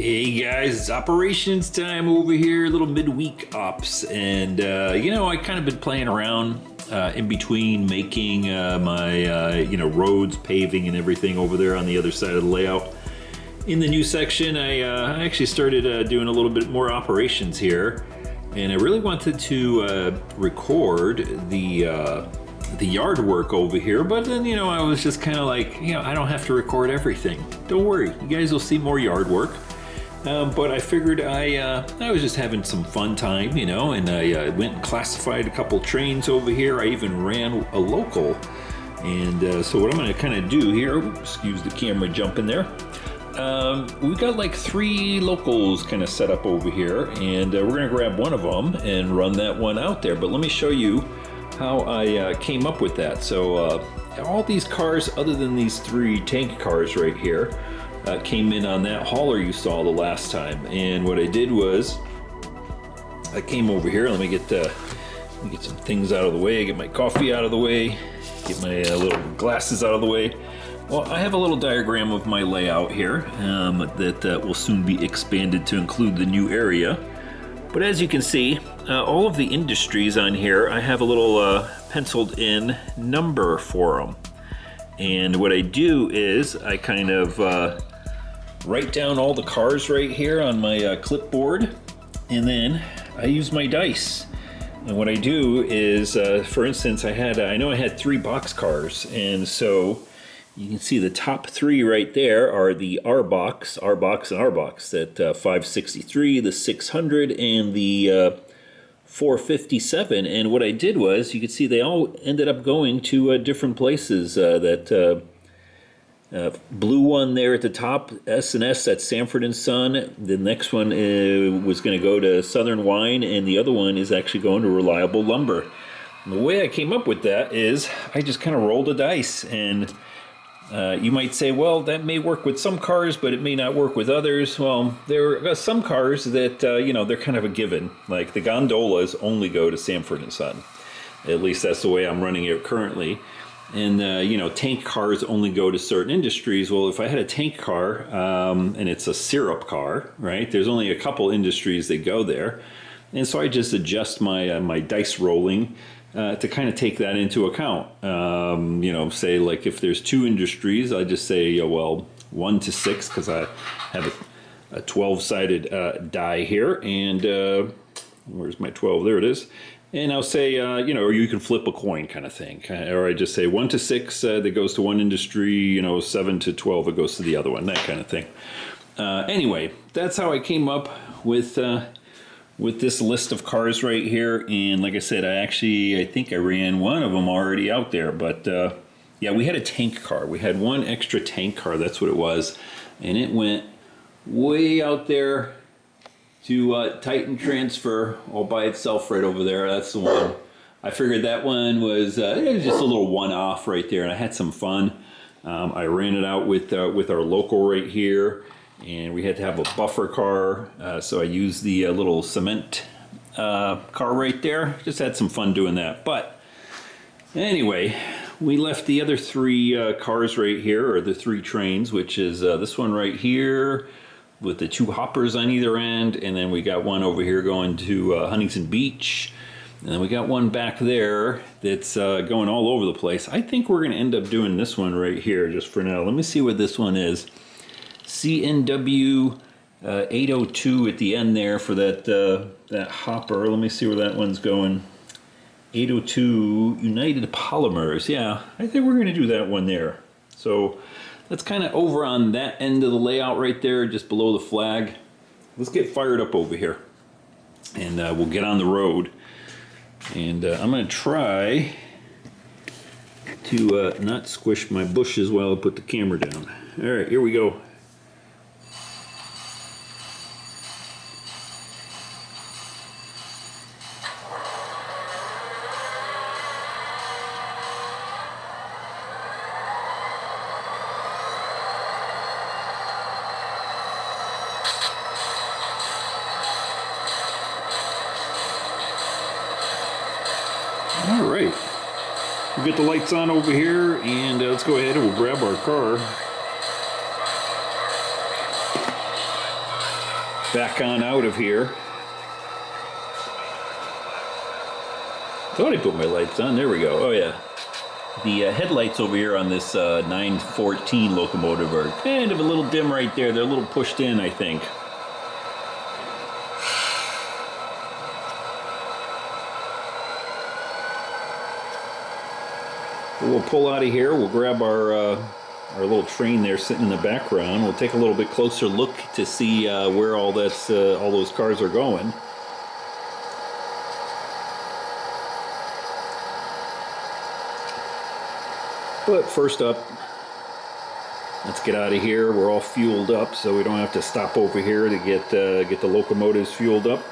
Hey guys, it's operations time over here, little midweek ops. And I kind of been playing around in between making my roads, paving and everything over there on the other side of the layout. In the new section, I actually started doing a little bit more operations here, and I really wanted to record the yard work over here, but then I was just kind of like, I don't have to record everything. Don't worry, you guys will see more yard work. But I figured I was just having some fun time, and I went and classified a couple trains over here. I even ran a local. And so what I'm going to kind of do here, excuse the camera jumping there. We've got like 3 locals kind of set up over here, and we're going to grab one of them and run that one out there. But let me show you how I came up with that. So all these cars, other than these 3 tank cars right here, came in on that hauler you saw the last time. And what I did was I came over here. Let me get some things out of the way, get my coffee out of the way, get my little glasses out of the way. Well, I have a little diagram of my layout here that will soon be expanded to include the new area. But as you can see, all of the industries on here, I have a little penciled in number for them. And what I do is I kind of write down all the cars right here on my clipboard, and then I use my dice. And what I do is, for instance, I know I had 3 box cars, and so you can see the top 3 right there are the R box, and R box. That 563, the 600, and the 457. And what I did was, you could see they all ended up going to different places. That blue one there at the top, S&S, that's Sanford and Son. The next one was going to go to Southern Wine, and the other one is actually going to Reliable Lumber. And the way I came up with that is I just kind of rolled a dice. And you might say, well, that may work with some cars, but it may not work with others. Well, there are some cars that, they're kind of a given. Like the gondolas only go to Sanford and Son. At least that's the way I'm running it currently. And, tank cars only go to certain industries. Well, if I had a tank car and it's a syrup car, right, there's only a couple industries that go there. And so I just adjust my dice rolling to kind of take that into account. Say like if there's 2 industries, I just say, 1 to 6, because I have a 12-sided die here. And where's my 12? There it is. And I'll say, or you can flip a coin kind of thing. Or I just say 1 to 6, that goes to one industry, 7 to 12, it goes to the other one, that kind of thing. Anyway, that's how I came up with this list of cars right here. And like I said, I think I ran one of them already out there. But we had a tank car. We had one extra tank car, that's what it was. And it went way out there to Titan Transfer all by itself right over there. That's the one. I figured that one was, it was just a little one-off right there, and I had some fun. I ran it out with our local right here, and we had to have a buffer car, so I used the little cement car right there. Just had some fun doing that. But anyway, we left the other 3 cars right here, or the 3 trains, which is this one right here, with the 2 hoppers on either end, and then we got one over here going to Huntington Beach, and then we got one back there that's going all over the place. I think we're going to end up doing this one right here just for now. Let me see what this one is. CNW 802 at the end there for that hopper. Let me see where that one's going. 802 United Polymers. Yeah, I think we're going to do that one there. So that's kind of over on that end of the layout right there, just below the flag. Let's get fired up over here, and we'll get on the road. And I'm going to try to not squish my bushes while I put the camera down. All right, here we go. All right, we'll get the lights on over here, and let's go ahead and we'll grab our car. back on out of here. Thought I put my lights on. There we go. Oh yeah. The headlights over here on this 914 locomotive are kind of a little dim right there. They're a little pushed in, I think. We'll pull out of here. We'll grab our little train there sitting in the background. We'll take a little bit closer look to see where all those cars are going. But first up, let's get out of here. We're all fueled up, so we don't have to stop over here to get the locomotives fueled up.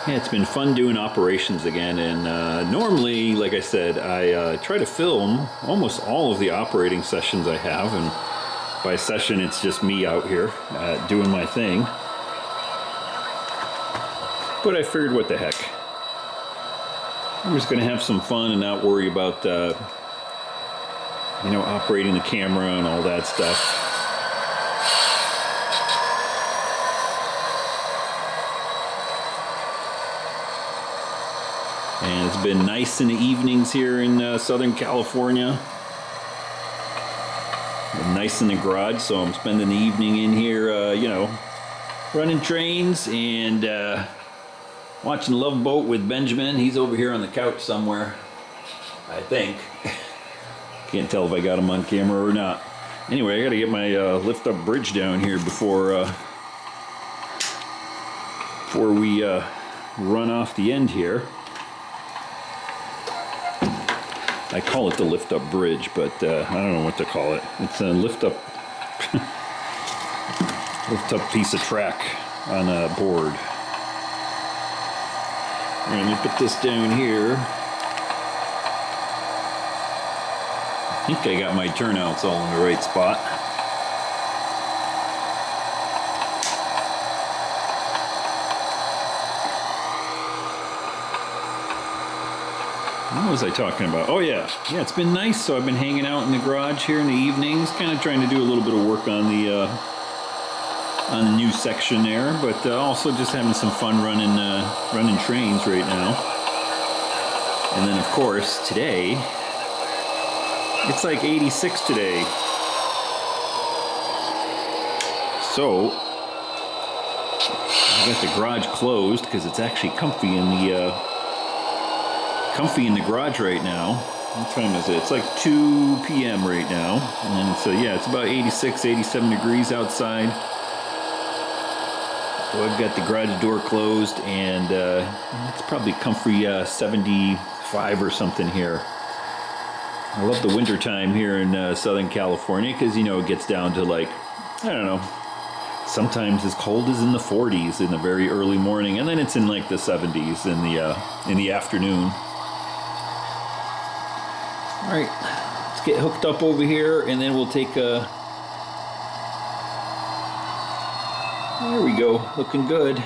Yeah, it's been fun doing operations again, and normally, like I said, I try to film almost all of the operating sessions I have, and by session it's just me out here doing my thing. But I figured, what the heck. I'm just going to have some fun and not worry about, operating the camera and all that stuff. And it's been nice in the evenings here in Southern California. Been nice in the garage, so I'm spending the evening in here, running trains and watching Love Boat with Benjamin. He's over here on the couch somewhere, I think. Can't tell if I got him on camera or not. Anyway, I gotta get my lift up bridge down here before we run off the end here. I call it the lift up bridge, but I don't know what to call it. It's a lift up piece of track on a board. All right, let me put this down here. I think I got my turnouts all in the right spot. What was I talking about? Oh yeah, it's been nice. So I've been hanging out in the garage here in the evenings, kind of trying to do a little bit of work on the new section there, but also just having some fun running trains right now. And then of course today, it's like 86 today. So I got the garage closed because it's actually comfy in the garage right now. What time is it? It's like 2 p.m. right now. And so it's about 86, 87 degrees outside. So I've got the garage door closed, and it's probably comfy 75 or something here. I love the winter time here in Southern California because, it gets down to like, I don't know, sometimes as cold as in the 40s in the very early morning, and then it's in like the 70s in the afternoon. All right, let's get hooked up over here, and then we'll take a... There we go, looking good.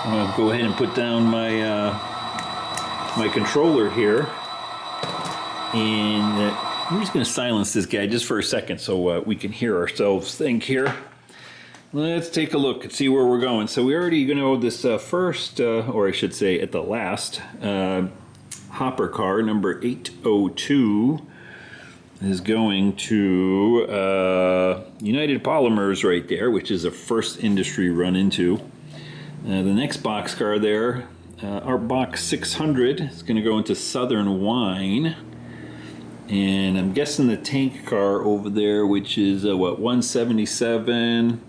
I'm gonna go ahead and put down my my controller here, and I'm just gonna silence this guy just for a second so we can hear ourselves think here. Let's take a look and see where we're going. So we already know this first, or I should say at the last, hopper car number 802 is going to United Polymers right there, which is a first industry run into. The next boxcar there, our box 600, is going to go into Southern Wine. And I'm guessing the tank car over there, which is 177,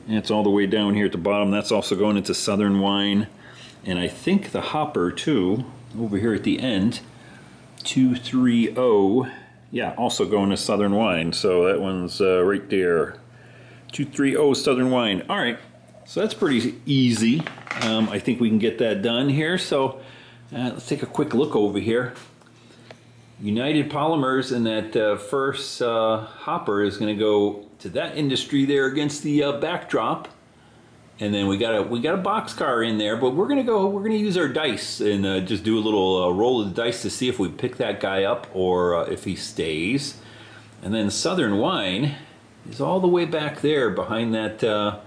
and it's all the way down here at the bottom, that's also going into Southern Wine. And I think the hopper too, over here at the end, 230, yeah, also going to Southern Wine. So that one's right there, 230 Southern Wine. All right, so that's pretty easy. I think we can get that done here. So let's take a quick look over here. United Polymers, and that first hopper is going to go to that industry there against the backdrop. And then we got a boxcar in there, but we're gonna use our dice and just do a little roll of the dice to see if we pick that guy up or if he stays. And then Southern Wine is all the way back there behind that,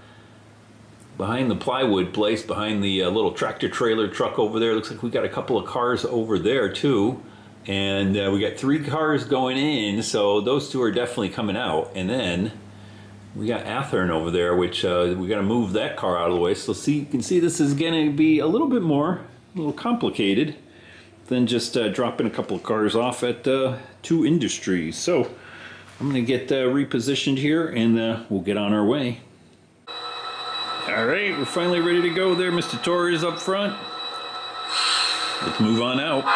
behind the plywood place, behind the little tractor trailer truck over there. Looks like we got a couple of cars over there too. And we got 3 cars going in, so those 2 are definitely coming out. And then we got athearn over there, which we got to move that car out of the way. So see, you can see this is going to be a little bit more, a little complicated than just dropping a couple of cars off at 2 Industries. So I'm going to get repositioned here, and we'll get on our way. All right, we're finally ready to go there. Mr. Torres up front. Let's move on out.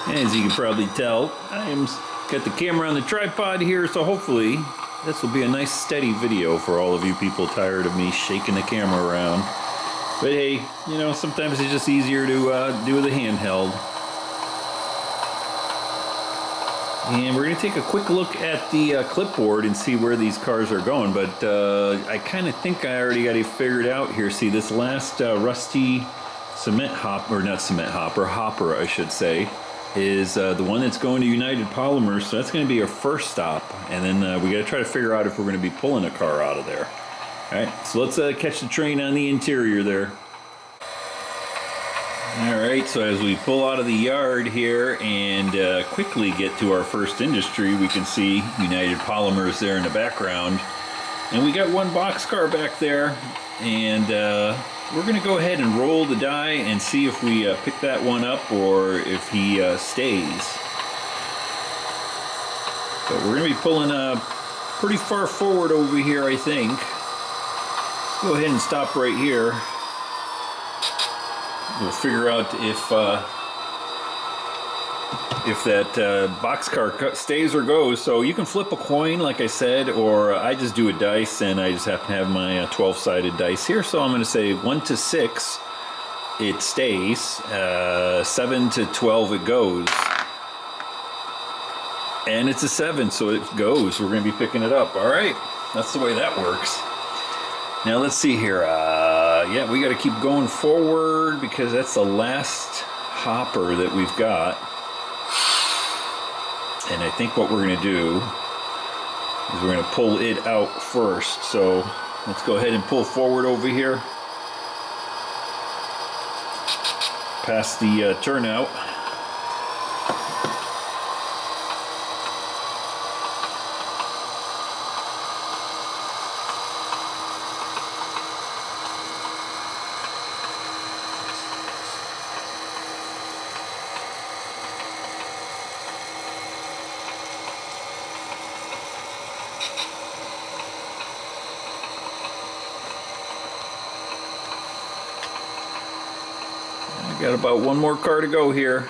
As you can probably tell, I'm got the camera on the tripod here, so hopefully this will be a nice steady video for all of you people tired of me shaking the camera around. But hey, you know, sometimes it's just easier to do with a handheld. And we're going to take a quick look at the clipboard and see where these cars are going, but I kind of think I already got it figured out here. See, this last rusty cement hopper, or not cement hopper, hopper I should say, is the one that's going to United Polymers, so that's going to be our first stop, and then we got to try to figure out if we're going to be pulling a car out of there. Alright, so let's catch the train on the interior there. Alright, so as we pull out of the yard here and quickly get to our first industry, we can see United Polymers there in the background. And we got 1 boxcar back there, and we're going to go ahead and roll the die and see if we pick that one up or if he stays. But we're going to be pulling pretty far forward over here, I think. Let's go ahead and stop right here. We'll figure out if that boxcar stays or goes. So you can flip a coin, like I said, or I just do a dice, and I just happen to have my 12-sided dice here. So I'm going to say 1 to 6, it stays. 7 to 12, it goes. And it's a 7, so it goes. We're going to be picking it up. All right, that's the way that works. Now let's see here. Yeah, we got to keep going forward because that's the last hopper that we've got. And I think what we're going to do is we're going to pull it out first. So let's go ahead and pull forward over here. Past the turnout. Got about 1 more car to go here.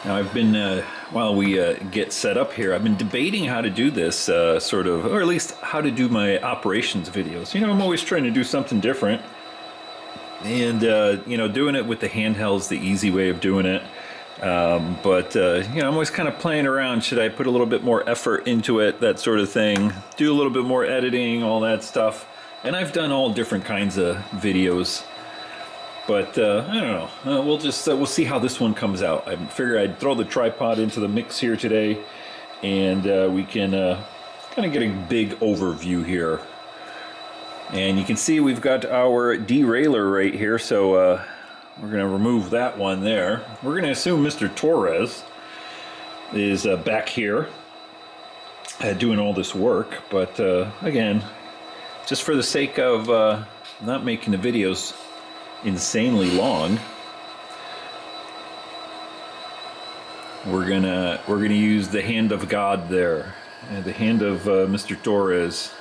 Now I've been, while we get set up here, I've been debating how to do this sort of, or at least how to do my operations videos. You know, I'm always trying to do something different. And, you know, doing it with the handheld's the easy way of doing it. You know, I'm always kind of playing around. Should I put a little bit more effort into it, that sort of thing. Do a little bit more editing, all that stuff. And I've done all different kinds of videos, but I don't know. We'll just we'll see how this one comes out. I figured I'd throw the tripod into the mix here today, and we can kind of get a big overview here. And you can see we've got our derailleur right here, so we're going to remove that one there. We're going to assume Mr. Torres is back here doing all this work, but again, just for the sake of not making the videos insanely long, we're gonna use the hand of God there, the hand of Mr. Torres,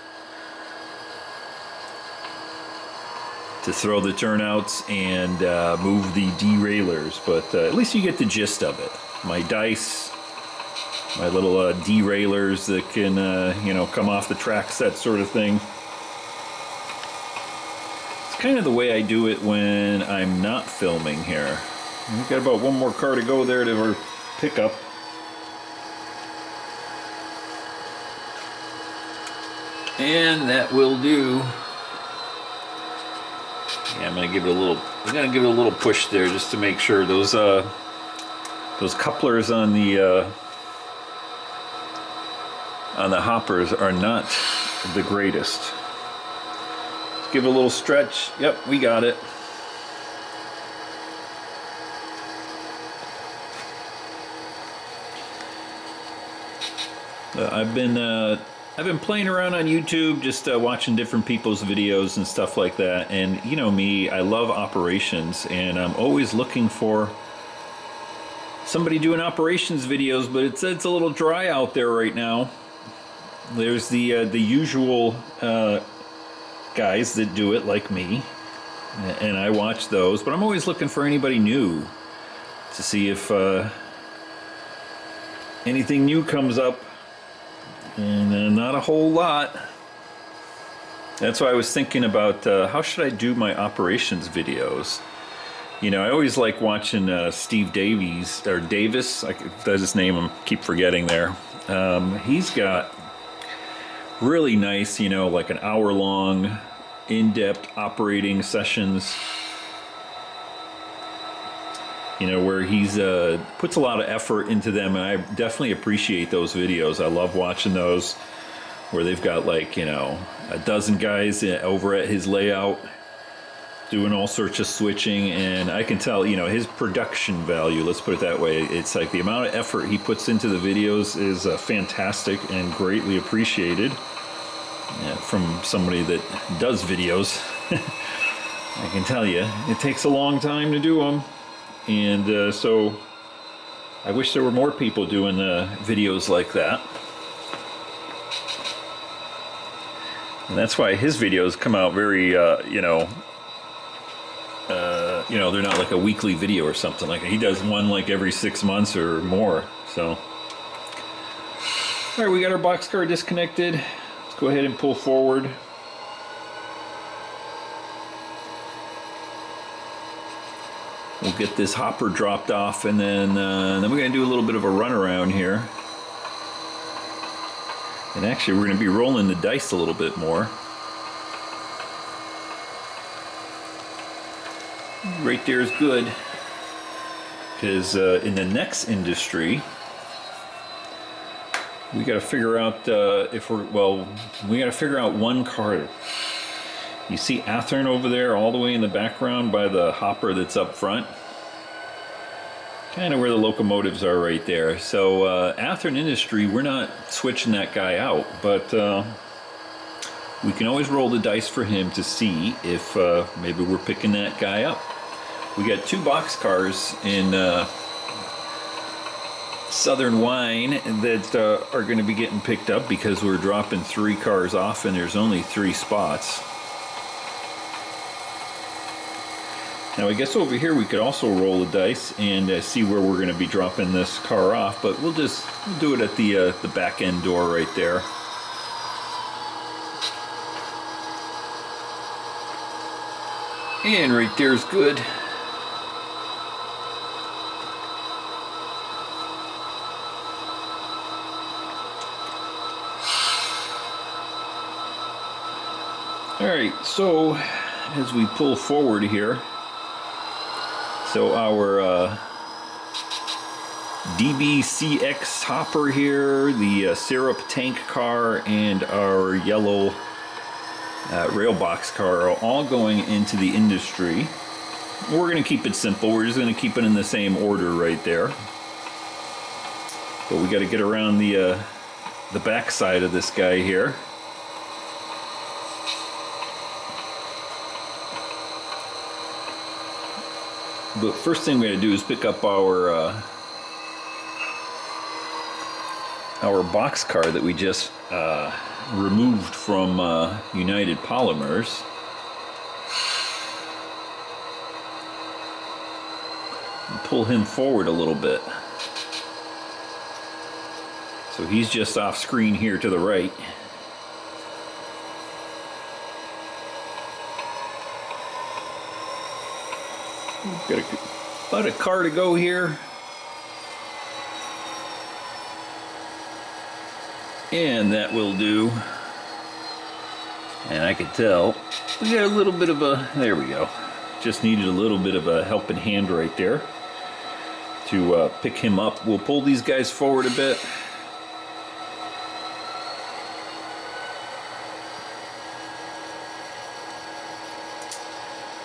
to throw the turnouts and move the derailleurs. But at least you get the gist of it. My dice, my little derailleurs that can you know, come off the tracks, that sort of thing. Kind of the way I do it when I'm not filming here. We've got about 1 more car to go there to our pickup. And that will do. Yeah, I'm gonna give it a little push there just to make sure those couplers on the hoppers are not the greatest. Let's give it a little stretch. Yep, we got it. I've been playing around on YouTube, just watching different people's videos and stuff like that. And you know me, I love operations, and I'm always looking for somebody doing operations videos. But it's a little dry out there right now. There's the usual guys that do it like me, and I watch those. But I'm always looking for anybody new to see if anything new comes up. And not a whole lot. That's why I was thinking about how should I do my operations videos. You know, I always like watching Steve Davies, or Davis, that's his name, I keep forgetting there. He's got really nice, you know, like an hour-long, in-depth operating sessions. You know, where he's puts a lot of effort into them, and I definitely appreciate those videos. I love watching those, where they've got like, you know, a dozen guys over at his layout doing all sorts of switching, and I can tell, you know, his production value, let's put it that way, it's like the amount of effort he puts into the videos is fantastic and greatly appreciated from somebody that does videos. I can tell you, it takes a long time to do them. And so I wish there were more people doing videos like that. And that's why his videos come out very, you know, they're not like a weekly video or something like that. He does one like every 6 months or more. So, all right, we got our boxcar disconnected. Let's go ahead and pull forward. We'll get this hopper dropped off, and then we're going to do a little bit of a run around here. And actually, we're going to be rolling the dice a little bit more. Right there is good, because in the next industry, we got to figure out we got to figure out one car. You see athearn over there all the way in the background by the hopper that's up front? Kind of where the locomotives are right there. So athearn industry, we're not switching that guy out, but we can always roll the dice for him to see if maybe we're picking that guy up. We got 2 boxcars in Southern Wine that are going to be getting picked up because we're dropping 3 cars off and there's only 3 spots. Now I guess over here we could also roll the dice and see where we're going to be dropping this car off, but we'll do it at the back end door right there. And right there's good. Alright, so as we pull forward here, so our DBCX hopper here, the syrup tank car, and our yellow rail box car are all going into the industry. We're going to keep it simple. We're just going to keep it in the same order right there. But we got to get around the back side of this guy here. But first thing we got to do is pick up our boxcar that we just removed from United Polymers. And pull him forward a little bit. So he's just off screen here to the right. Got about a car to go here. And that will do. And I could tell we got a little bit of a, there we go. Just needed a little bit of a helping hand right there to pick him up. We'll pull these guys forward a bit.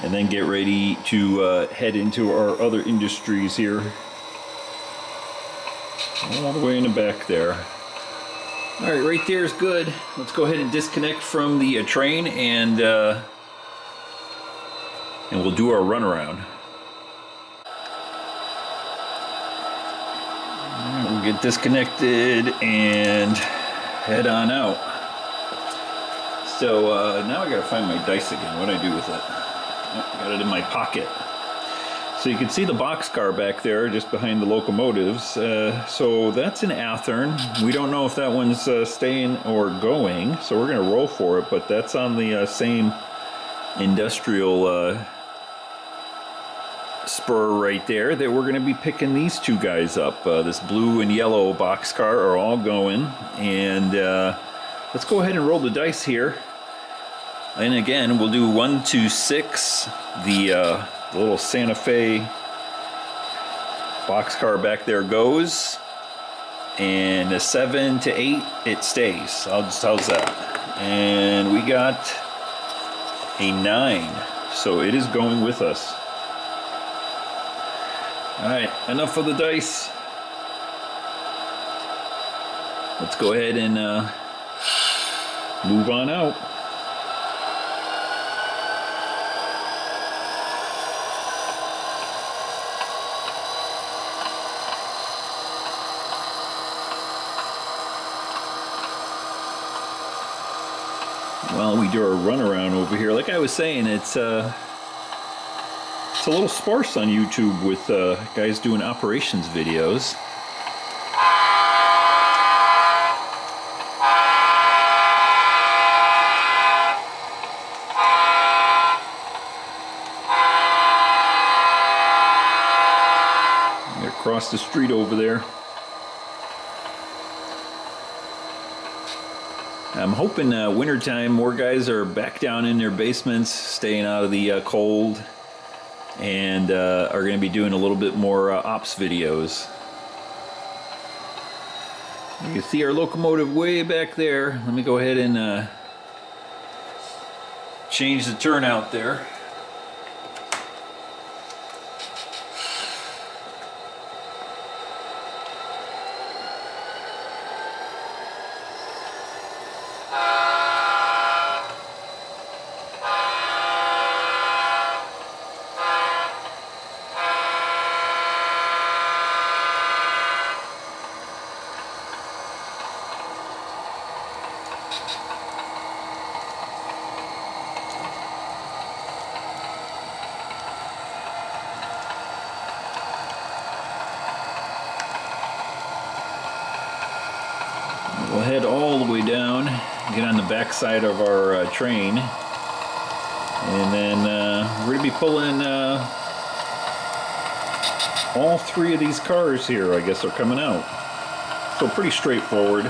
And then get ready to head into our other industries here. All the way in the back there. All right, right there is good. Let's go ahead and disconnect from the train and we'll do our runaround. All right, we'll get disconnected and head on out. So now I gotta find my dice again. What do I do with it? Oh, got it in my pocket. So you can see the boxcar back there just behind the locomotives. So that's an athearn. We don't know if that one's staying or going, so we're gonna roll for it, but that's on the same industrial spur right there that we're gonna be picking these two guys up. This blue and yellow boxcar are all going, and let's go ahead and roll the dice here. And again, we'll do 1 to 6, the little Santa Fe boxcar back there goes, and a 7 to 8 it stays. How's that? And we got a 9, so it is going with us. All right, enough of the dice. Let's go ahead and move on out. While we do our runaround over here, like I was saying, it's a little sparse on YouTube with guys doing operations videos. They're across the street over there. I'm hoping wintertime more guys are back down in their basements, staying out of the cold, and are going to be doing a little bit more ops videos. You can see our locomotive way back there. Let me go ahead and change the turnout there. We'll head all the way down, get on the back side of our train, and then we're going to be pulling all 3 of these cars here, I guess, are coming out. So pretty straightforward.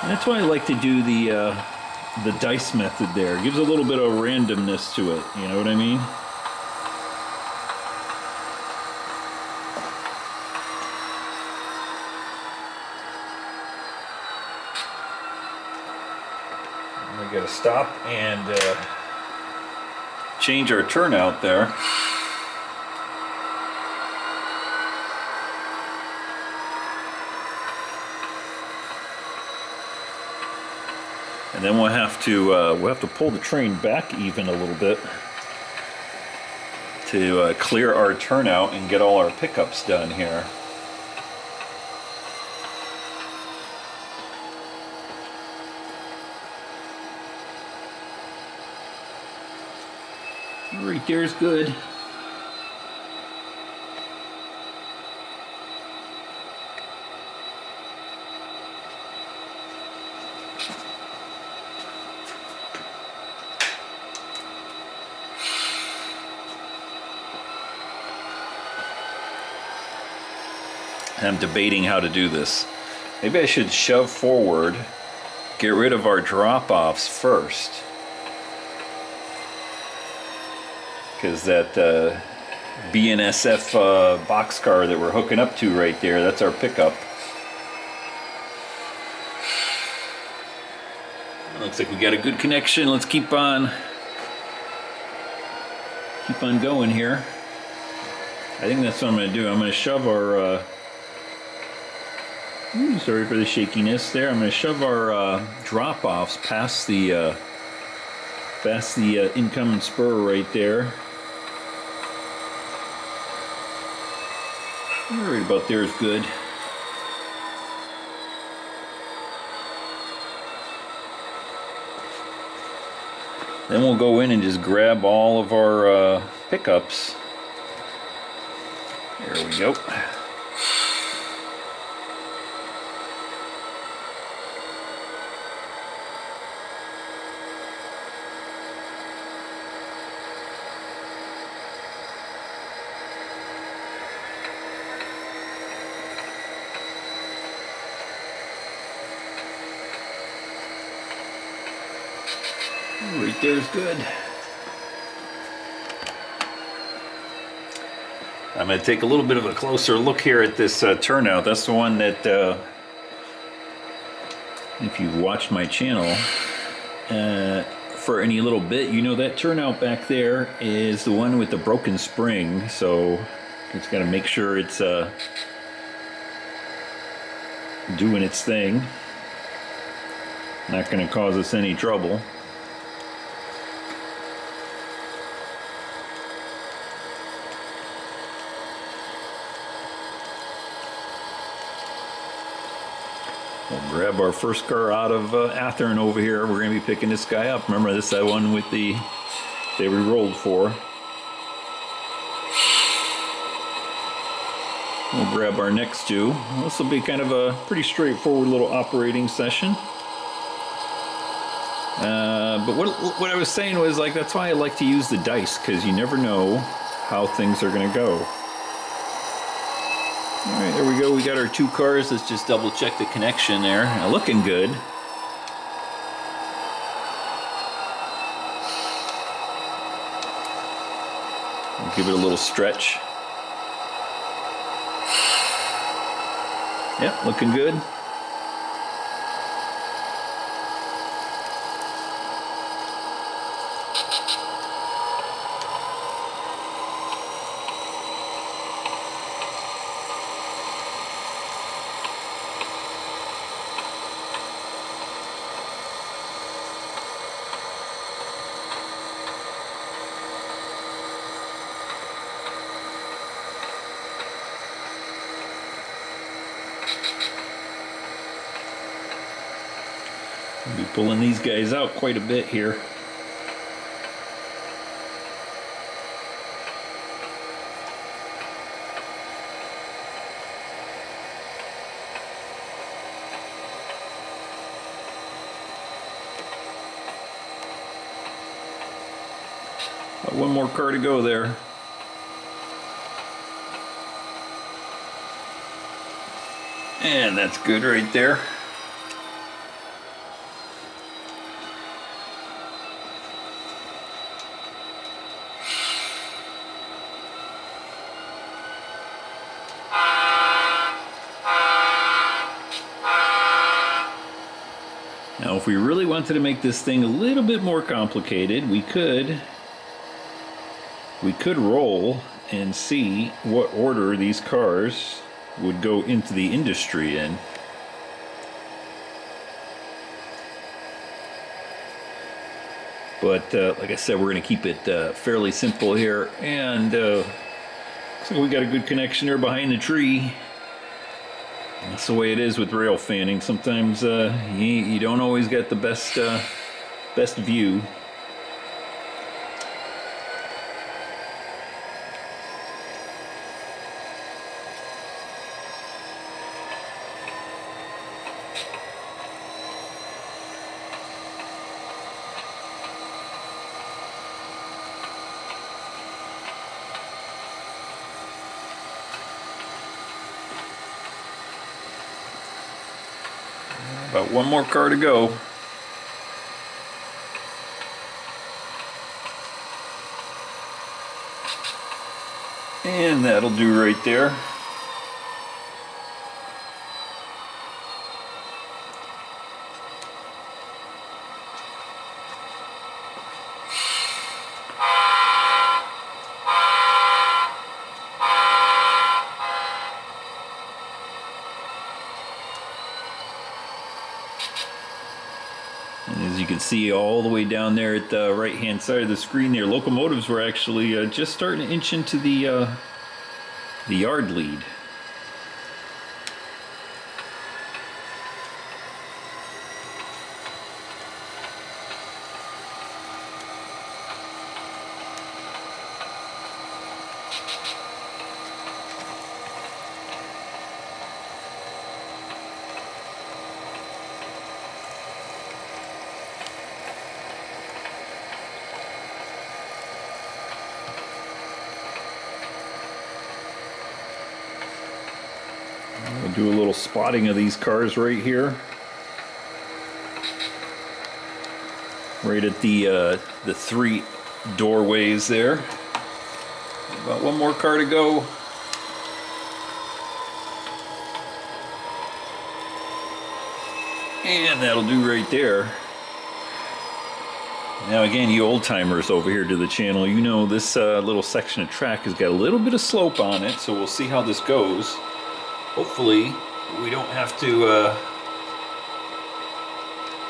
And that's why I like to do the dice method there. It gives a little bit of randomness to it, you know what I mean? We gotta stop and change our turnout there. And then we'll have to pull the train back even a little bit to clear our turnout and get all our pickups done here. Right there's good. I'm debating how to do this. Maybe I should shove forward, get rid of our drop-offs first, because that BNSF boxcar that we're hooking up to right there, that's our pickup. Looks like we got a good connection. Let's keep on going here. I think that's what I'm going to do. I'm going to shove our sorry for the shakiness there. I'm going to shove our drop-offs past the incoming spur right there. Right about there is good. Then we'll go in and just grab all of our pickups. There we go. Right there's good. I'm going to take a little bit of a closer look here at this turnout. That's the one that, if you've watched my channel for any little bit, you know that turnout back there is the one with the broken spring. So it's got to make sure it's doing its thing. Not going to cause us any trouble. We'll grab our first car out of Athearn over here. We're going to be picking this guy up. Remember, this is that one with the they re-rolled for. We'll grab our next two. This will be kind of a pretty straightforward little operating session. But what I was saying was, like, that's why I like to use the dice, because you never know how things are going to go. Alright, there we go. We got our two cars. Let's just double check the connection there. Looking good. We'll give it a little stretch. Yep, looking good. We'll be pulling these guys out quite a bit here. Got one more car to go there. And that's good right there. Now, if we really wanted to make this thing a little bit more complicated, we could roll and see what order these cars would go into the industry in. But like I said, we're going to keep it fairly simple here. And looks like we got a good connection there behind the tree. That's the way it is with rail fanning. Sometimes you don't always get the best view. About one more car to go. And that'll do right there. And as you can see all the way down there at the right hand side of the screen there, locomotives were actually just starting to inch into the yard lead. We'll do a little spotting of these cars right here. Right at the 3 doorways there. About one more car to go. And that'll do right there. Now again, you old timers over here to the channel, you know this little section of track has got a little bit of slope on it, so we'll see how this goes. Hopefully we don't have to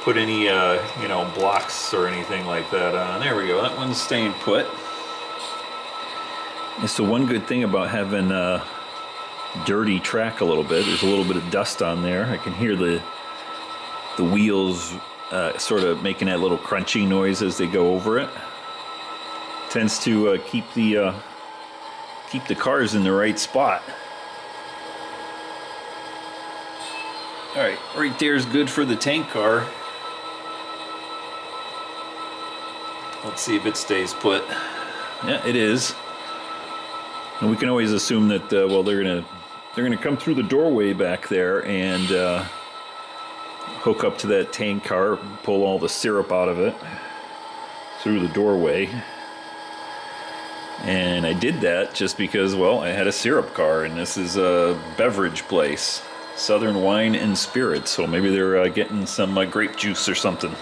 put any you know, blocks or anything like that on. There we go, that one's staying put. And so one good thing about having dirty track a little bit, there's a little bit of dust on there. I can hear the wheels sort of making that little crunchy noise as they go over it. Tends to keep the cars in the right spot. Alright, right there is good for the tank car. Let's see if it stays put. Yeah, it is. And we can always assume that well, they're gonna come through the doorway back there and hook up to that tank car, pull all the syrup out of it through the doorway. And I did that just because, well, I had a syrup car, and this is a beverage place. Southern Wine and Spirits, so maybe they're getting some grape juice or something.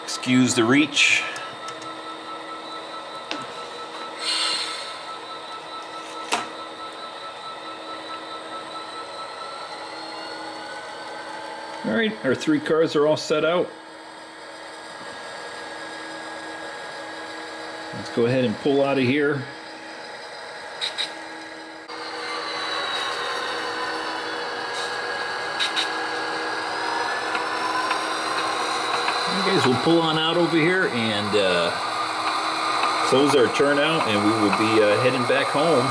Excuse the reach. Alright, our 3 cars are all set out. Let's go ahead and pull out of here. Guys, we'll pull on out over here and close our turnout, and we will be heading back home.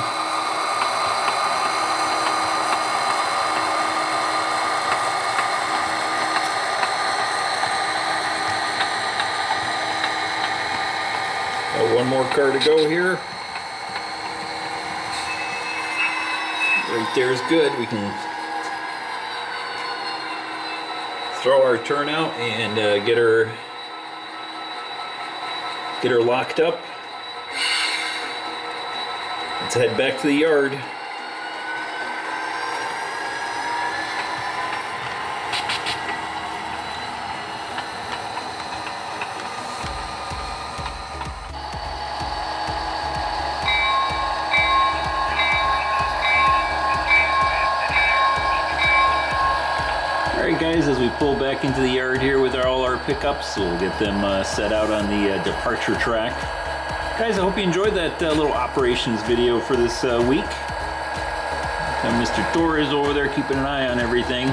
Got one more car to go here. Right there is good. We can throw our turnout and get her locked up. Let's head back to the yard. Alright guys, as we pull back into the yard here with all our pickups, we'll get them set out on the departure track. Guys, I hope you enjoyed that little operations video for this week. And Mr. Thor is over there keeping an eye on everything.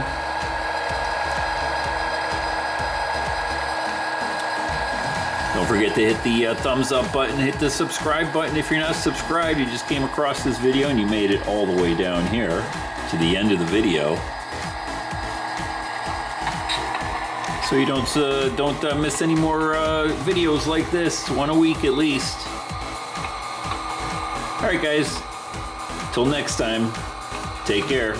Don't forget to hit the thumbs up button, hit the subscribe button if you're not subscribed. You just came across this video and you made it all the way down here to the end of the video. So you don't miss any more videos like this, one a week at least. Alright guys, till next time, take care.